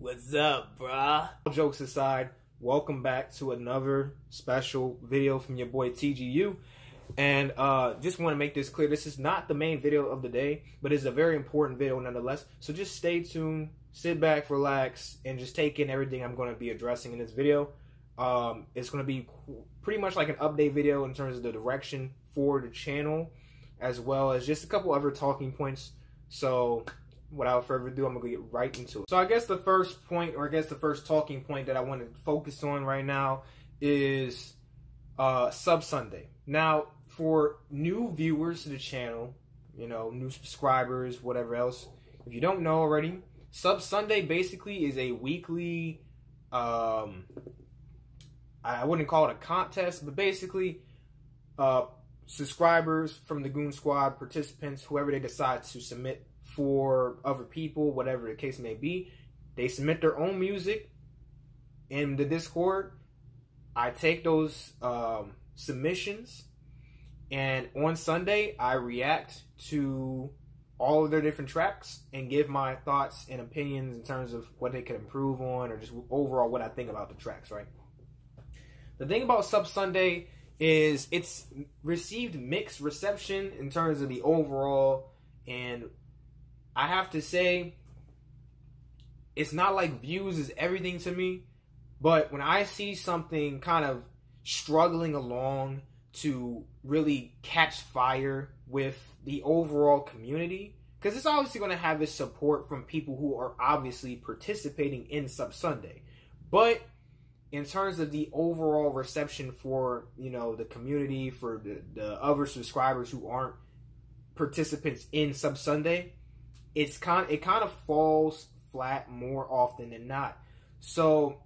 What's up, bruh? All jokes aside, welcome back to another special video from your boy TGU. And just want to make this clear, this is not the main video of the day, but it's a very important video nonetheless. So just stay tuned, sit back, relax, and just take in everything I'm going to be addressing in this video. It's going to be pretty much like an update video in terms of the direction for the channel, as well as just a couple other talking points. So without further ado, I'm going to get right into it. So I guess the first point, or I guess the first talking point that I want to focus on right now is Sub Sunday. Now, for new viewers to the channel, you know, new subscribers, whatever else, if you don't know already, Sub Sunday basically is a weekly, I wouldn't call it a contest, but basically subscribers from the Goon Squad, participants, whoever they decide to submit for other people, whatever the case may be, they submit their own music in the Discord. I take those submissions, and on Sunday I react to all of their different tracks and give my thoughts and opinions in terms of what they could improve on, or just overall what I think about the tracks, right? The thing about Sub Sunday is it's received mixed reception in terms of the overall, and I have to say, it's not like views is everything to me, but when I see something kind of struggling along to really catch fire with the overall community, because it's obviously going to have its support from people who are obviously participating in Sub Sunday, but in terms of the overall reception for, you know, the community, for the other subscribers who aren't participants in Sub Sunday, it kind of falls flat more often than not. So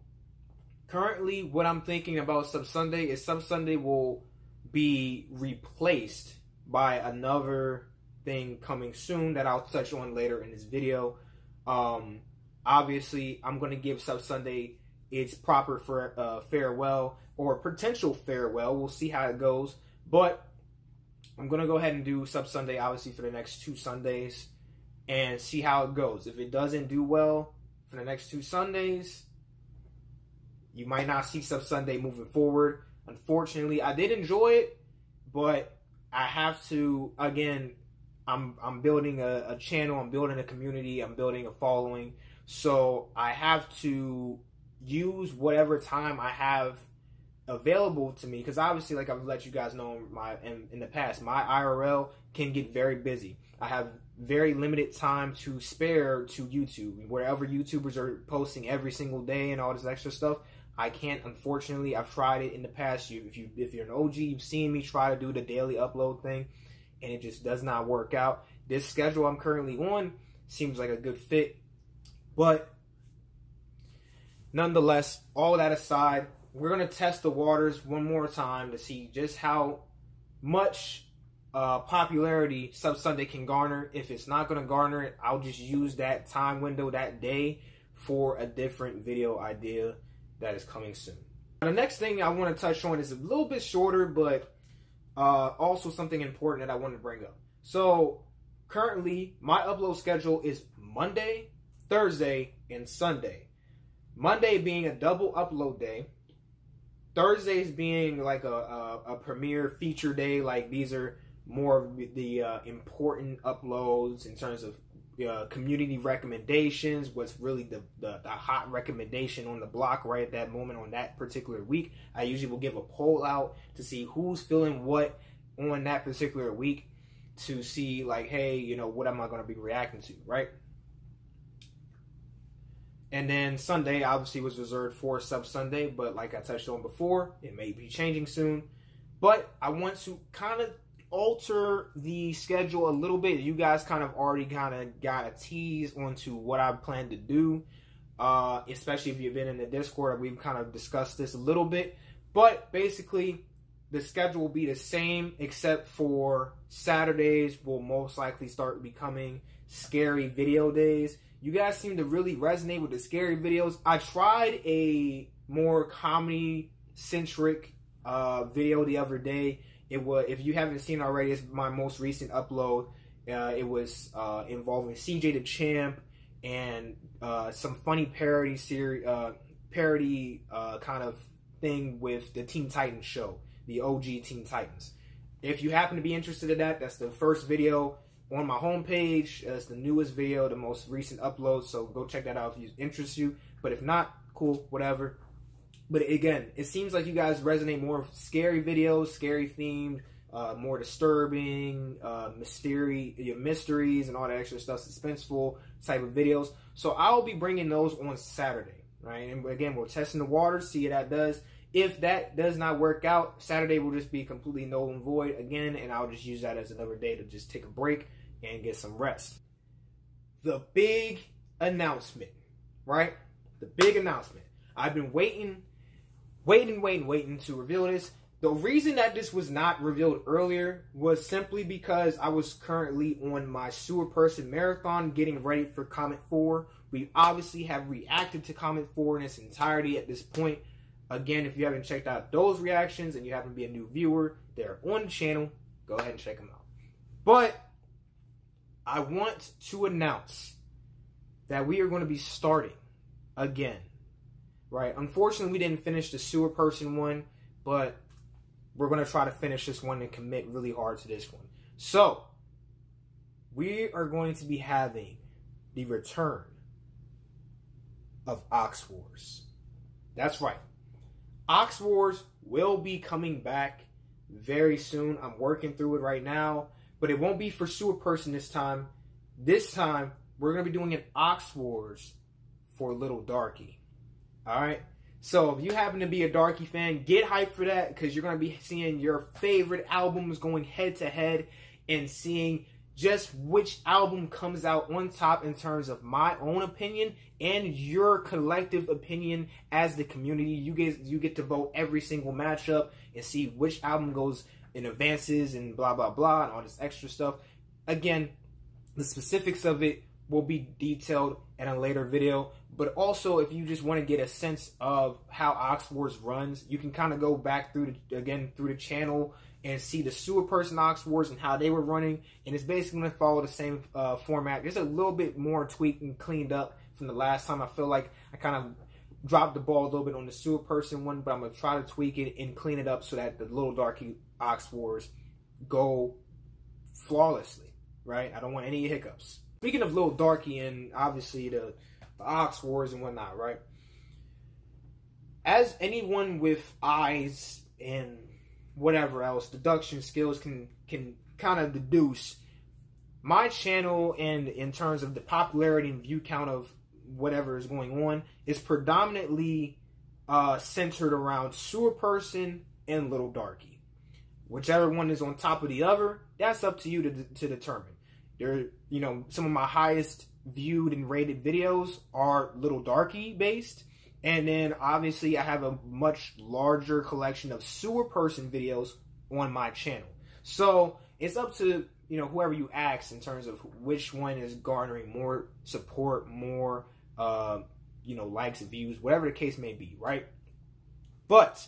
currently what I'm thinking about Sub Sunday is Sub Sunday will be replaced by another thing coming soon that I'll touch on later in this video. Obviously, I'm going to give Sub Sunday its proper farewell, or potential farewell. We'll see how it goes. But I'm going to go ahead and do Sub Sunday, obviously, for the next 2 Sundays and see how it goes. If it doesn't do well for the next 2 Sundays, you might not see Sub Sunday moving forward. Unfortunately, I did enjoy it, but I have to, again, I'm building a channel, I'm building a community, I'm building a following, so I have to use whatever time I have available to me, because obviously, like I've let you guys know in the past, my IRL can get very busy. I have very limited time to spare to YouTube. Wherever YouTubers are posting every single day and all this extra stuff, I can't, unfortunately. I've tried it in the past. If you're an OG, you've seen me try to do the daily upload thing, and it just does not work out. This schedule I'm currently on seems like a good fit, but nonetheless, all that aside, we're going to test the waters one more time to see just how much popularity Sub Sunday can garner. If it's not going to garner it, I'll just use that time window that day for a different video idea that is coming soon. The next thing I want to touch on is a little bit shorter, but also something important that I want to bring up. So currently, my upload schedule is Monday, Thursday, and Sunday. Monday being a double upload day. Thursdays being like a premiere feature day. Like, these are more of the important uploads in terms of community recommendations, what's really the hot recommendation on the block right at that moment on that particular week. I usually will give a poll out to see who's feeling what on that particular week, to see like, hey, you know, what am I going to be reacting to, right? And then Sunday obviously was reserved for Sub Sunday, but like I touched on before, it may be changing soon. But I want to kind of alter the schedule a little bit. You guys kind of already got a tease onto what I plan to do, especially if you've been in the Discord. We've kind of discussed this a little bit, but basically the schedule will be the same, except for Saturdays will most likely start becoming scary video days. You guys seem to really resonate with the scary videos. I tried a more comedy centric video the other day. It was, if you haven't seen already, it's my most recent upload. It was involving CJ the Champ and some funny parody series, parody kind of thing with the Teen Titans show, the OG Teen Titans. If you happen to be interested in that, that's the first video on my homepage. It's the newest video, the most recent upload, so go check that out if it interests you. But if not, cool, whatever. But again, it seems like you guys resonate more with scary videos, scary themed, more disturbing, mysteries and all that extra stuff, suspenseful type of videos. So I'll be bringing those on Saturday, right? And again, we're testing the waters, see how that does. If that does not work out, Saturday will just be completely null and void again, and I'll just use that as another day to just take a break and get some rest. The big announcement, right? The big announcement. I've been waiting to reveal this. The reason that this was not revealed earlier was simply because I was currently on my Sewer Person Marathon getting ready for Comment 4. We obviously have reacted to Comment 4 in its entirety at this point. Again, if you haven't checked out those reactions and you happen to be a new viewer, they're on the channel. Go ahead and check them out. But I want to announce that we are going to be starting again, right? Unfortunately, we didn't finish the Sewer Person one, but we're going to try to finish this one and commit really hard to this one. So, we are going to be having the return of Aux Wars. That's right. Aux Wars will be coming back very soon. I'm working through it right now, but it won't be for Sewer Person this time. This time, we're going to be doing an Aux Wars for Little Darky. Alright? So, if you happen to be a Darky fan, get hyped for that, because you're going to be seeing your favorite albums going head to head and seeing just which album comes out on top in terms of my own opinion and your collective opinion as the community. You get to vote every single matchup and see which album goes in advances and blah, blah, blah, and all this extra stuff. Again, the specifics of it will be detailed in a later video. But also, if you just want to get a sense of how Aux Wars runs, you can kind of go back through the channel and see the Sewer Person Aux Wars and how they were running. And it's basically going to follow the same format. There's a little bit more tweaked and cleaned up from the last time. I feel like I kind of dropped the ball a little bit on the Sewer Person one, but I'm going to try to tweak it and clean it up so that the Little Darky Aux Wars go flawlessly, right? I don't want any hiccups. Speaking of Little Darky and obviously the Aux Wars and whatnot, right? As anyone with eyes and whatever else, deduction skills can kind of deduce, my channel, and in terms of the popularity and view count of whatever is going on, is predominantly centered around Sewer Person and Little Darky. Whichever one is on top of the other, that's up to you to determine. There, you know, some of my highest viewed and rated videos are Little Darky based, and then obviously I have a much larger collection of Sewer Person videos on my channel. So it's up to, you know, whoever you ask in terms of which one is garnering more support, more you know, likes, views, whatever the case may be, right? But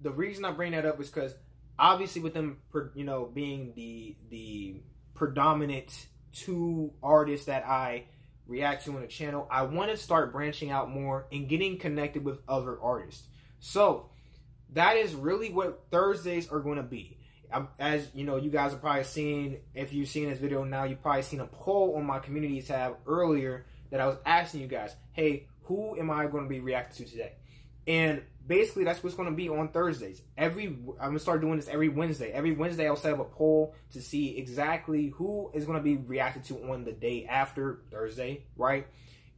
the reason I bring that up is because obviously with them, you know, being the predominant two artists that I react to on the channel, I want to start branching out more and getting connected with other artists. So that is really what Thursdays are going to be. As you know, you guys have probably seen, if you've seen this video now, you've probably seen a poll on my community tab earlier that I was asking you guys, hey, who am I going to be reacting to today? And basically, that's what's going to be on Thursdays. I'm going to start doing this every Wednesday. Every Wednesday, I'll set up a poll to see exactly who is going to be reacted to on the day after Thursday, right?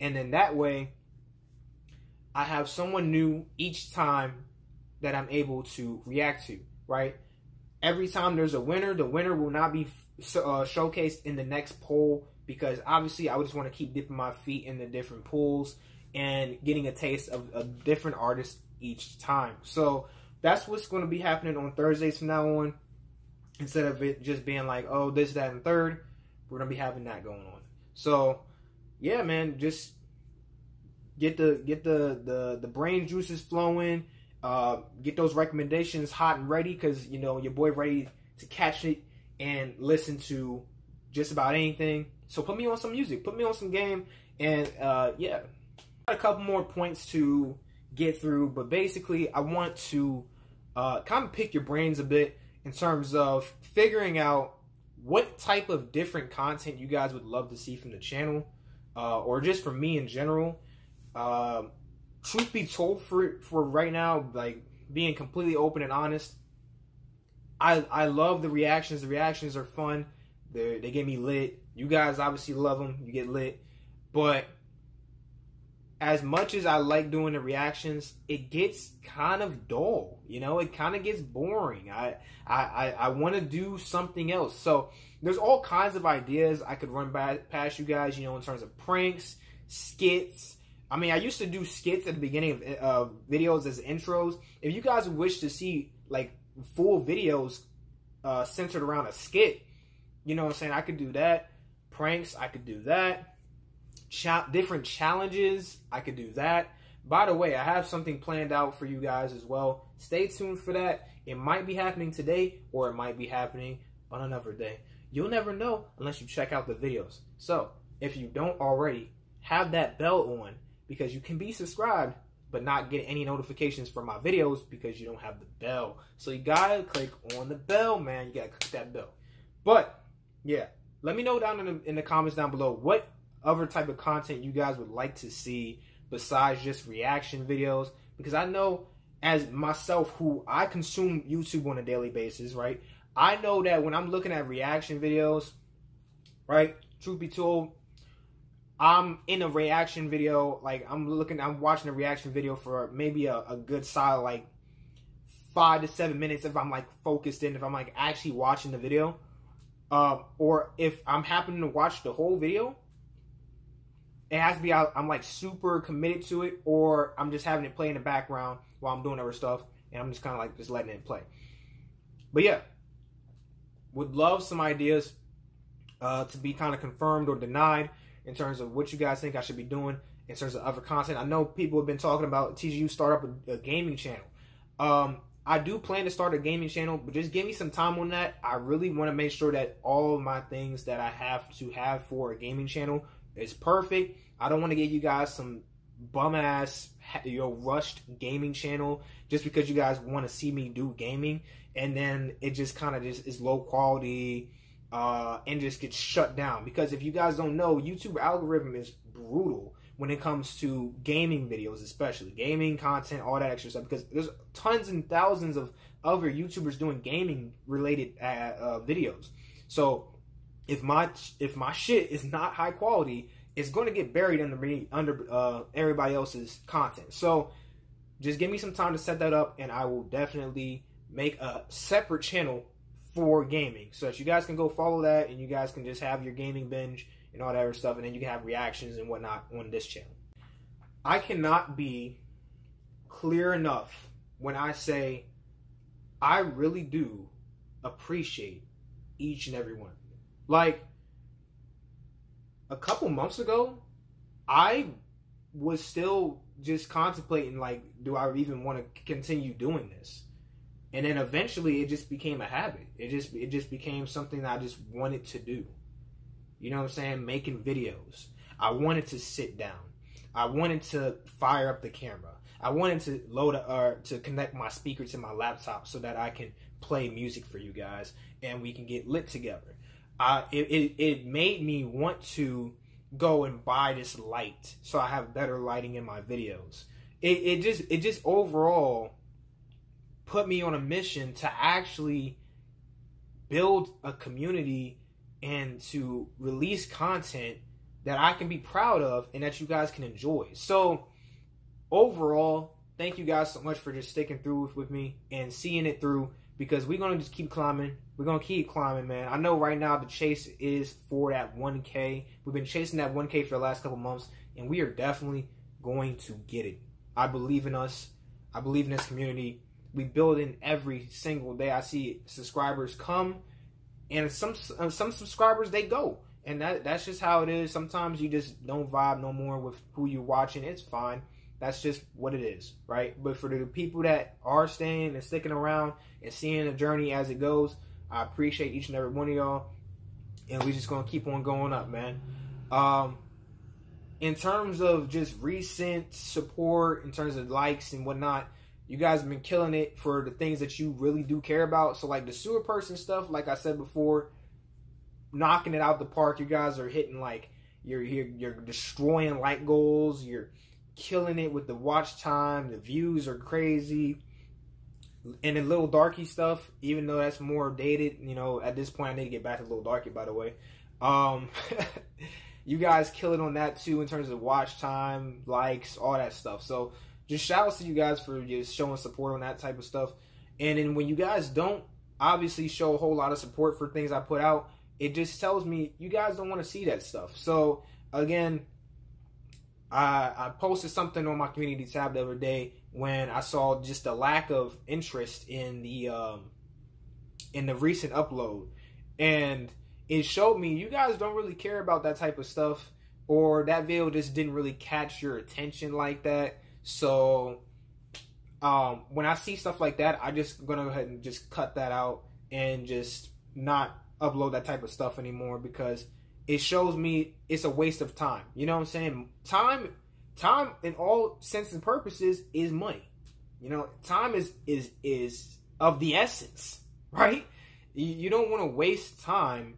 And then that way, I have someone new each time that I'm able to react to, right? Every time there's a winner, the winner will not be showcased in the next poll, because obviously I would just want to keep dipping my feet in the different pools and getting a taste of a different artist each time. So that's what's going to be happening on Thursdays from now on. Instead of it just being like, oh, this, that, and third, we're going to be having that going on. So yeah, man, just get the brain juices flowing. Get those recommendations hot and ready, because you know your boy ready to catch it and listen to just about anything. So put me on some music, put me on some game, And yeah, got a couple more points to get through, but basically I want to kind of pick your brains a bit in terms of figuring out what type of different content you guys would love to see from the channel, or just from me in general. Truth be told, for right now, like being completely open and honest, I love the reactions. The reactions are fun. They get me lit. You guys obviously love them. You get lit. But as much as I like doing the reactions, it gets kind of dull. You know, it kind of gets boring. I want to do something else. So there's all kinds of ideas I could run past you guys, you know, in terms of pranks, skits. I mean, I used to do skits at the beginning of videos as intros. If you guys wish to see, like, full videos centered around a skit, you know what I'm saying, I could do that. Pranks, I could do that. Different challenges, I could do that. By the way, I have something planned out for you guys as well. Stay tuned for that. It might be happening today, or it might be happening on another day. You'll never know unless you check out the videos. So, if you don't already, have that bell on, because you can be subscribed but not get any notifications from my videos because you don't have the bell. So you gotta click on the bell, man. You gotta click that bell. But yeah, let me know down in the comments down below what other type of content you guys would like to see besides just reaction videos, because I know, as myself, who I consume YouTube on a daily basis, right? I know that when I'm looking at reaction videos, right, truth be told, I'm in a reaction video, like I'm watching a reaction video for maybe a good solid like 5 to 7 minutes if I'm like focused in, if I'm like actually watching the video. Or if I'm happening to watch the whole video, it has to be I'm like super committed to it, or I'm just having it play in the background while I'm doing other stuff, and I'm just kind of like just letting it play. But yeah, would love some ideas to be kind of confirmed or denied in terms of what you guys think I should be doing in terms of other content. I know people have been talking about TGU start up a gaming channel. I do plan to start a gaming channel, but just give me some time on that. I really want to make sure that all of my things that I have to have for a gaming channel is perfect. I don't want to give you guys some bum ass, rushed gaming channel just because you guys want to see me do gaming, and then it just kind of just is low quality and just gets shut down. Because if you guys don't know, YouTube algorithm is brutal when it comes to gaming videos, especially gaming content, all that extra stuff, because there's tons and thousands of other YouTubers doing gaming related videos. So if my shit is not high quality, it's going to get buried under everybody else's content. So just give me some time to set that up, and I will definitely make a separate channel for gaming, so that you guys can go follow that, and you guys can just have your gaming binge and all that other stuff, and then you can have reactions and whatnot on this channel. I cannot be clear enough when I say I really do appreciate each and every one of you. Like, a couple months ago, I was still just contemplating, like, do I even want to continue doing this? And then eventually it just became a habit. It just became something that I just wanted to do. You know what I'm saying? Making videos. I wanted to sit down. I wanted to fire up the camera. I wanted to to connect my speaker to my laptop so that I can play music for you guys and we can get lit together. It made me want to go and buy this light so I have better lighting in my videos. It just overall put me on a mission to actually build a community and to release content that I can be proud of and that you guys can enjoy. So overall, thank you guys so much for just sticking through with me and seeing it through, because we're going to just keep climbing. We're going to keep climbing, man. I know right now the chase is for that 1K. We've been chasing that 1K for the last couple months, and we are definitely going to get it. I believe in us. I believe in this community. We build in every single day. I see subscribers come, and some subscribers, they go. And that's just how it is. Sometimes you just don't vibe no more with who you're watching. It's fine. That's just what it is, right? But for the people that are staying and sticking around and seeing the journey as it goes, I appreciate each and every one of y'all. And we're just going to keep on going up, man. in terms of just recent support, in terms of likes and whatnot, you guys have been killing it for the things that you really do care about. So like the sewer person stuff, like I said before, knocking it out the park. You guys are hitting like, you're destroying like goals. You're killing it with the watch time. The views are crazy. And the Little Darky stuff, even though that's more dated, you know, at this point I need to get back to Little Darky, by the way. You guys kill it on that too in terms of watch time, likes, all that stuff. So just shout outs to you guys for just showing support on that type of stuff. And then when you guys don't obviously show a whole lot of support for things I put out, it just tells me you guys don't want to see that stuff. So again, I posted something on my community tab the other day when I saw just a lack of interest in the recent upload, and it showed me you guys don't really care about that type of stuff, or that video just didn't really catch your attention like that. So when I see stuff like that, I just gonna go ahead and just cut that out and just not upload that type of stuff anymore, because it shows me it's a waste of time. You know what I'm saying? Time in all sense and purposes is money. You know, time is of the essence, right? You don't want to waste time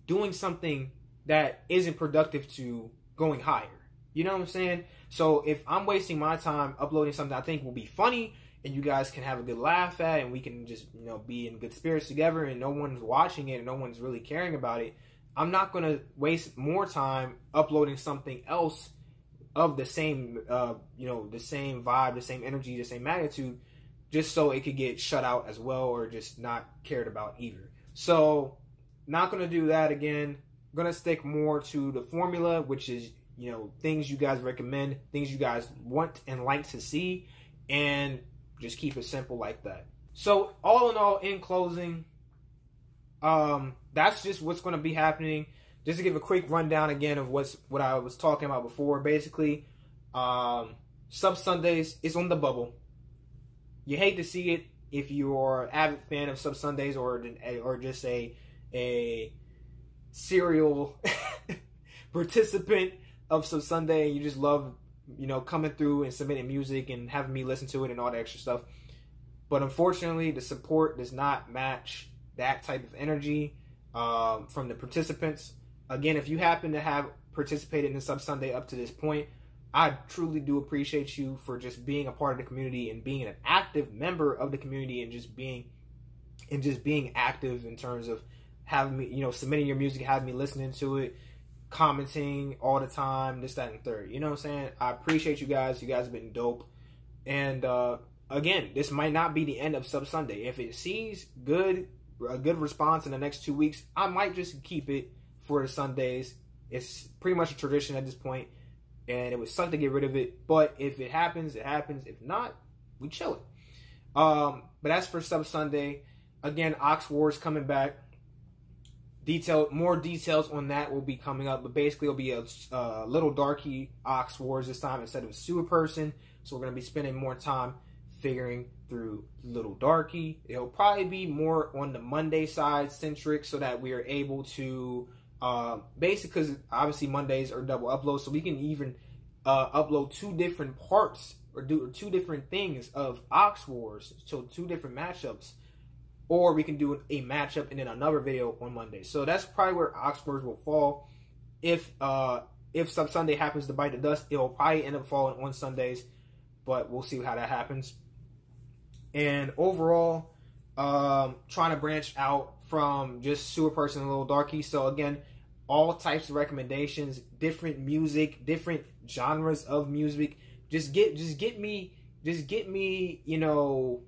doing something that isn't productive to going higher. You know what I'm saying? So if I'm wasting my time uploading something I think will be funny and you guys can have a good laugh at, and we can just, you know, be in good spirits together, and no one's watching it and no one's really caring about it, I'm not going to waste more time uploading something else of the same, you know, the same vibe, the same energy, the same magnitude, just so it could get shut out as well, or just not cared about either. So not going to do that again. Going to stick more to the formula, which is, you know, things you guys recommend, things you guys want and like to see, and just keep it simple like that. So all in all, in closing, that's just what's going to be happening. Just to give a quick rundown again of what I was talking about before. Basically, Sub Sundays is on the bubble. You hate to see it if you're an avid fan of Sub Sundays, or just a serial participant of Sub Sunday, and you just love, you know, coming through and submitting music and having me listen to it and all that extra stuff. But unfortunately, the support does not match that type of energy from the participants. Again, if you happen to have participated in the Sub Sunday up to this point, I truly do appreciate you for just being a part of the community and being an active member of the community, and just being active in terms of having me, you know, submitting your music, having me listening to it, commenting all the time, this, that, and third. You know what I'm saying? I appreciate you guys. You guys have been dope. And again, this might not be the end of Sub Sunday. If it sees a good response in the next 2 weeks, I might just keep it for the Sundays. It's pretty much a tradition at this point, and it would suck to get rid of it. But if it happens, it happens. If not, we chill it. But that's for Sub Sunday. Again, Aux Wars coming back. More details on that will be coming up, but basically it'll be a Little Darky Aux Wars this time instead of a sewer person. So we're going to be spending more time figuring through Little Darky. It'll probably be more on the Monday side centric, so that we are able to basically, because obviously Mondays are double uploads, so we can even upload 2 different parts, or do 2 different things of Aux Wars, so 2 different matchups. Or we can do a matchup and then another video on Monday. So that's probably where Aux Wars will fall. If Sub Sunday happens to bite the dust, it will probably end up falling on Sundays. But we'll see how that happens. And overall, trying to branch out from just Sewer Person and Little Darky. So again, all types of recommendations, different music, different genres of music. Just get me, you know,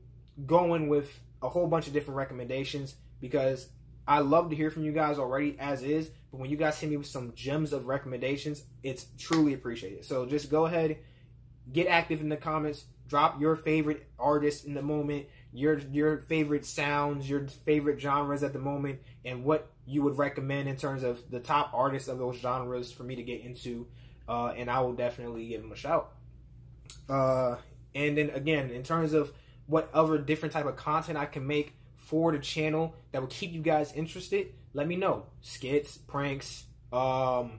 going with a whole bunch of different recommendations, because I love to hear from you guys already as is, but when you guys hit me with some gems of recommendations, it's truly appreciated. So just go ahead, get active in the comments, drop your favorite artists in the moment, your favorite sounds, your favorite genres at the moment, and what you would recommend in terms of the top artists of those genres for me to get into, and I will definitely give them a shout. And then again, in terms of what other different type of content I can make for the channel that will keep you guys interested, let me know. Skits, pranks, what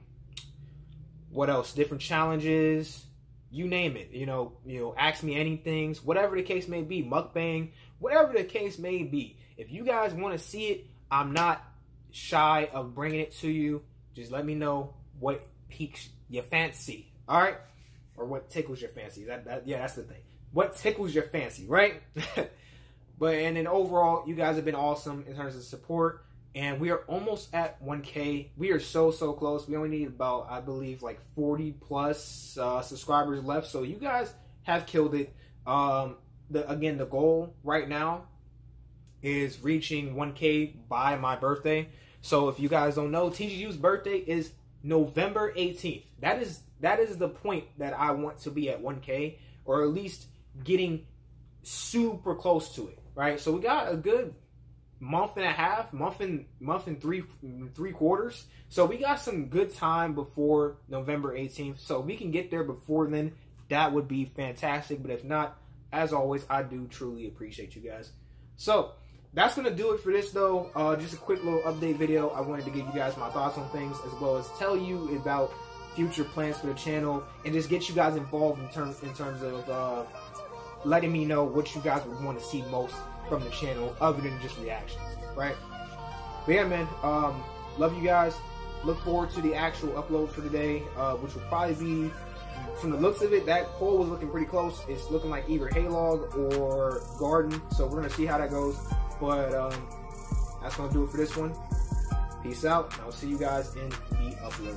What else? Different challenges. You name it. You know, ask me anything. Whatever the case may be. Mukbang. Whatever the case may be. If you guys want to see it, I'm not shy of bringing it to you. Just let me know what piques your fancy. All right? Or what tickles your fancy. Yeah, that's the thing. What tickles your fancy, right? And then overall, you guys have been awesome in terms of support. And we are almost at 1K. We are so close. We only need about, I believe, like 40 plus subscribers left. So you guys have killed it. Again, the goal right now is reaching 1K by my birthday. So if you guys don't know, TGU's birthday is November 18th. That is the point that I want to be at 1K, or at least getting super close to it, right? So we got a good month and a half, month and three quarters. So we got some good time before November 18th. So if we can get there before then, that would be fantastic. But if not, as always, I do truly appreciate you guys. So that's going to do it for this, though. Just a quick little update video. I wanted to give you guys my thoughts on things, as well as tell you about future plans for the channel, and just get you guys involved in terms of letting me know what you guys would want to see most from the channel, other than just reactions, right? But yeah, man, love you guys. Look forward to the actual upload for today, which will probably be, from the looks of it, that poll was looking pretty close. It's looking like either Haylog or Garden, so we're gonna see how that goes. But that's gonna do it for this one. Peace out, and I'll see you guys in the upload.